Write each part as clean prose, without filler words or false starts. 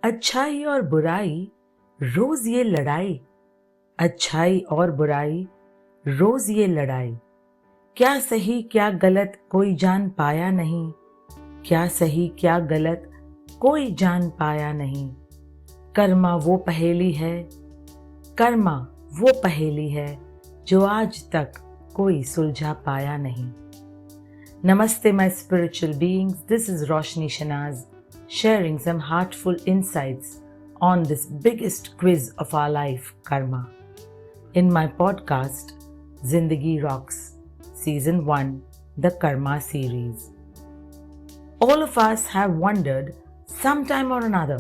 अच्छाई और बुराई रोज ये लड़ाई, अच्छाई और बुराई रोज ये लड़ाई। क्या सही क्या गलत कोई जान पाया नहीं, क्या सही क्या गलत कोई जान पाया नहीं। कर्मा वो पहेली है, कर्मा वो पहेली है जो आज तक कोई सुलझा पाया नहीं। Namaste, my spiritual beings. This is Roshni Shanaz, sharing some heartful insights on this biggest quiz of our life, karma, in my podcast, Zindagi Rocks, Season 1, the Karma series. All of us have wondered, sometime or another,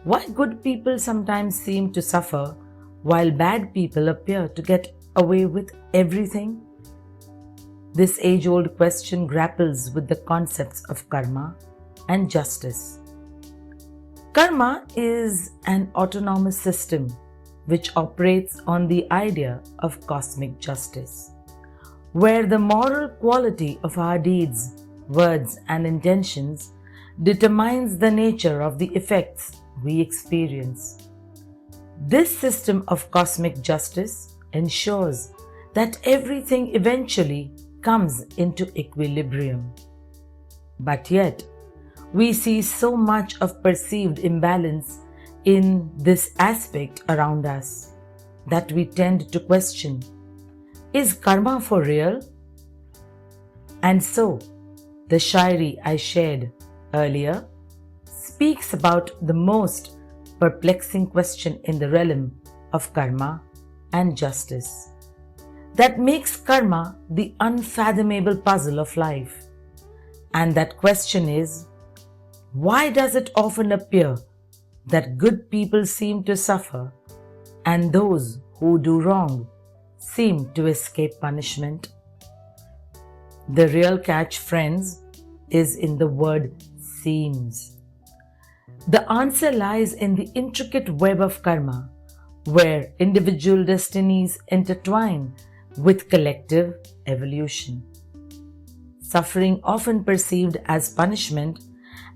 why good people sometimes seem to suffer while bad people appear to get away with everything. This age-old question grapples with the concepts of karma and justice. Karma is an autonomous system which operates on the idea of cosmic justice, where the moral quality of our deeds, words, and intentions determines the nature of the effects we experience. This system of cosmic justice ensures that everything eventually comes into equilibrium. But yet, we see so much of perceived imbalance in this aspect around us that we tend to question, is karma for real? And so, the shairi I shared earlier speaks about the most perplexing question in the realm of karma and justice that makes karma the unfathomable puzzle of life. And that question is, why does it often appear that good people seem to suffer and those who do wrong seem to escape punishment? The real catch, friends, is in the word seems. The answer lies in the intricate web of karma, where individual destinies intertwine with collective evolution. Suffering, often perceived as punishment,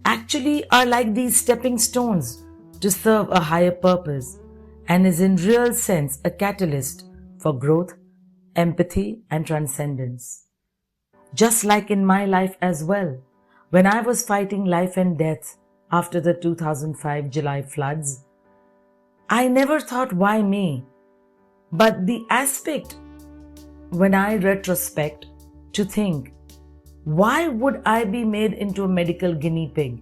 actually are like these stepping stones to serve a higher purpose and is in real sense a catalyst for growth, empathy, and transcendence. Just like in my life as well, when I was fighting life and death after the 2005 July floods, I never thought why me, but the aspect when I retrospect to think, why would I be made into a medical guinea pig?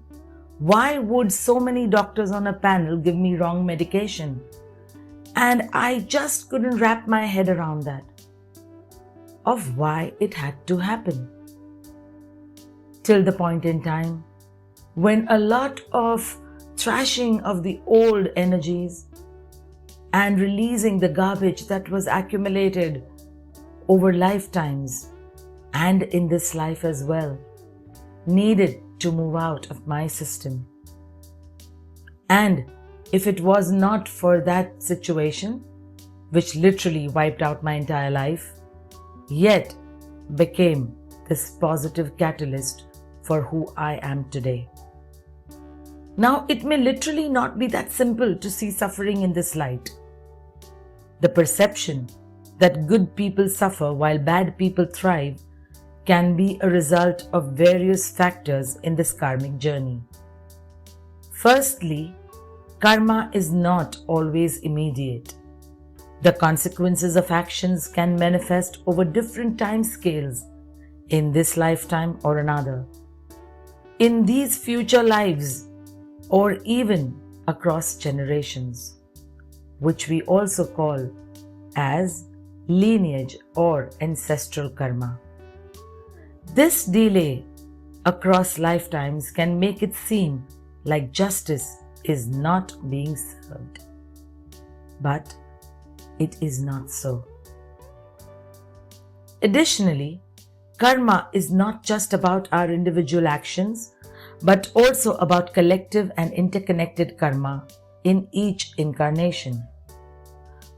Why would so many doctors on a panel give me wrong medication? And I just couldn't wrap my head around that, of why it had to happen. Till the point in time when a lot of thrashing of the old energies and releasing the garbage that was accumulated over lifetimes and in this life as well needed to move out of my system. And if it was not for that situation, which literally wiped out my entire life, yet became this positive catalyst for who I am today. Now, it may literally not be that simple to see suffering in this light. The perception that good people suffer while bad people thrive can be a result of various factors in this karmic journey. Firstly, karma is not always immediate. The consequences of actions can manifest over different time scales in this lifetime or another, in these future lives, or even across generations, which we also call as lineage or ancestral karma. This delay across lifetimes can make it seem like justice is not being served. But it is not so. Additionally, karma is not just about our individual actions, but also about collective and interconnected karma in each incarnation.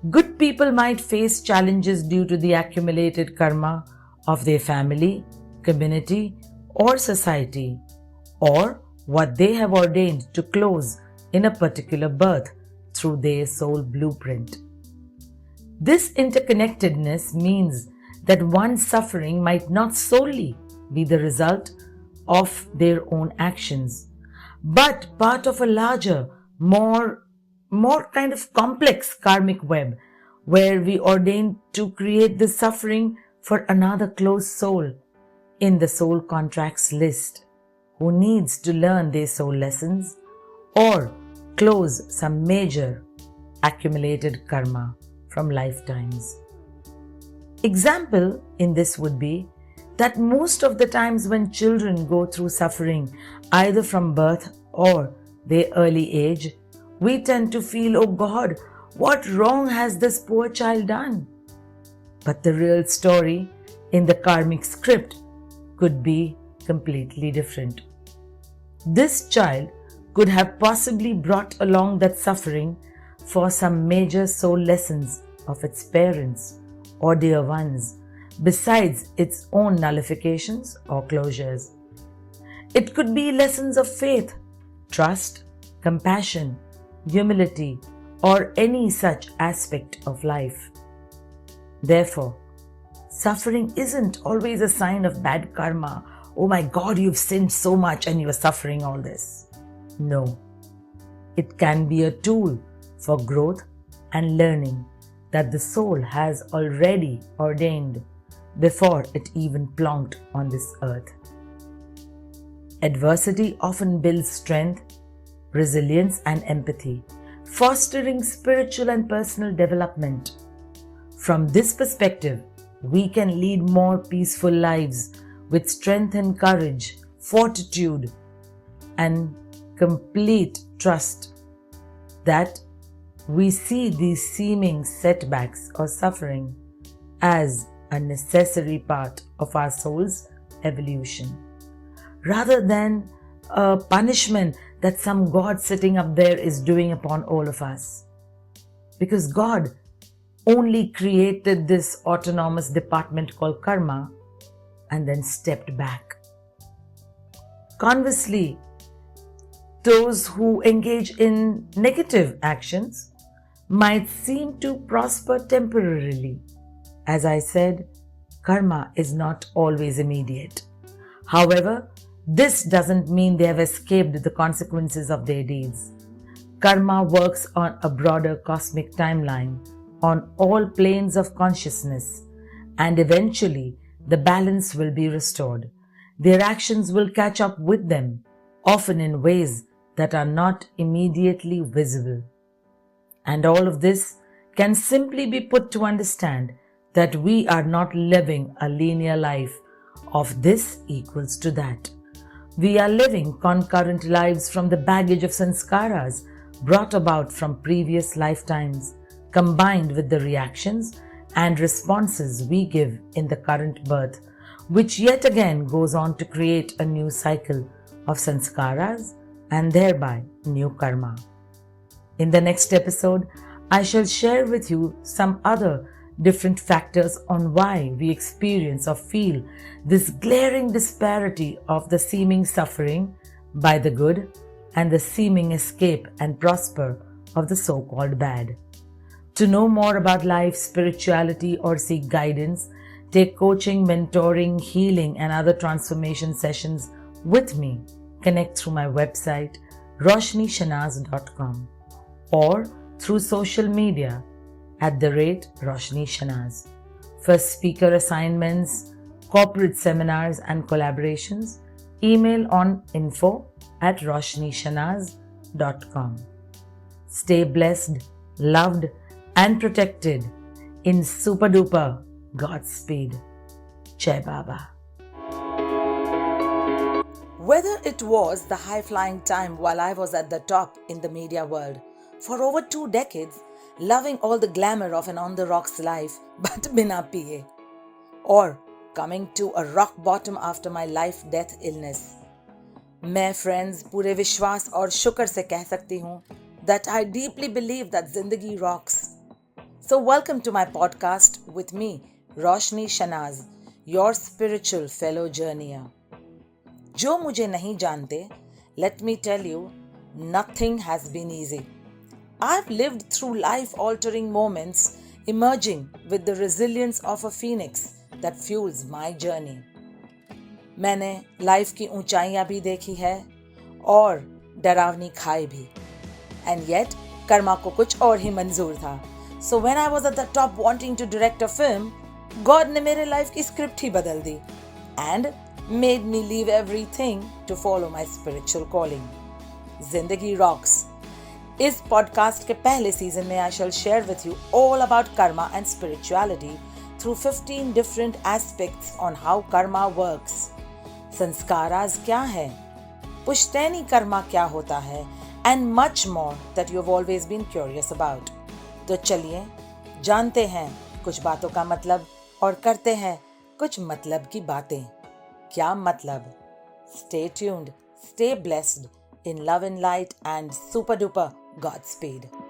Good people might face challenges due to the accumulated karma of their family, community, or society, or what they have ordained to close in a particular birth through their soul blueprint. This interconnectedness means that one's suffering might not solely be the result of their own actions, but part of a larger, more kind of complex karmic web where we ordained to create the suffering for another close soul in the soul contracts list who needs to learn their soul lessons or close some major accumulated karma from lifetimes. Example in this would be that most of the times when children go through suffering either from birth or their early age, we tend to feel, oh God, what wrong has this poor child done? But the real story in the karmic script could be completely different. This child could have possibly brought along that suffering for some major soul lessons of its parents or dear ones, besides its own nullifications or closures. It could be lessons of faith, trust, compassion, humility, or any such aspect of life. Therefore, suffering isn't always a sign of bad karma. Oh my God, you've sinned so much and you're suffering all this. No, it can be a tool for growth and learning that the soul has already ordained before it even plonked on this earth. Adversity often builds strength, resilience, and empathy, fostering spiritual and personal development. From this perspective, we can lead more peaceful lives with strength and courage, fortitude, and complete trust that we see these seeming setbacks or suffering as a necessary part of our soul's evolution, rather than a punishment that some God sitting up there is doing upon all of us. Because God only created this autonomous department called karma and then stepped back. Conversely, those who engage in negative actions might seem to prosper temporarily. As I said, karma is not always immediate. However, this doesn't mean they have escaped the consequences of their deeds. Karma works on a broader cosmic timeline, on all planes of consciousness, and eventually the balance will be restored. Their actions will catch up with them, often in ways that are not immediately visible. And all of this can simply be put to understand that we are not living a linear life of this equals to that. We are living concurrent lives from the baggage of sanskaras brought about from previous lifetimes, combined with the reactions and responses we give in the current birth, which yet again goes on to create a new cycle of sanskaras and thereby new karma. In the next episode, I shall share with you some other different factors on why we experience or feel this glaring disparity of the seeming suffering by the good and the seeming escape and prosper of the so-called bad. To know more about life, spirituality, or seek guidance, take coaching, mentoring, healing, and other transformation sessions with me. Connect through my website, roshnyshanaz.com, or through social media @Roshni Shanaz. For speaker assignments, corporate seminars, and collaborations, email on info@roshnyshanaz.com. Stay blessed, loved, and protected in super duper Godspeed. Jai Baba. Whether it was the high-flying time while I was at the top in the media world for over 2 decades, loving all the glamour of an on-the-rocks life but bina piye, or coming to a rock bottom after my life-death illness, मैं friends पूरे विश्वास और शुक्र से कह सकती हूँ that I deeply believe that ज़िंदगी rocks. So welcome to my podcast with me, Roshni Shanaz, your spiritual fellow journeyer. जो मुझे नहीं जानते, let me tell you nothing has been easy. I've lived through life-altering moments, emerging with the resilience of a phoenix that fuels my journey. मैंने life की ऊंचाइयां भी देखी है और डरावनी खाई भी, एंड येट कर्मा को कुछ और ही मंजूर था. So when I was at the top wanting to direct a film, God ने मेरे लाइफ की स्क्रिप्ट ही बदल दी and made me leave everything to follow my spiritual calling. Zindagi rocks. इस पॉडकास्ट के पहले सीजन में I shall share with you all about karma and spirituality through 15 different aspects on how karma works. संस्काराज क्या है, पुश्तैनी कर्मा क्या होता है, and much more that you've always been curious about. तो चलिए जानते हैं कुछ बातों का मतलब और करते हैं कुछ मतलब की बातें. क्या मतलब? Stay tuned, stay blessed, in love and light and super duper Godspeed.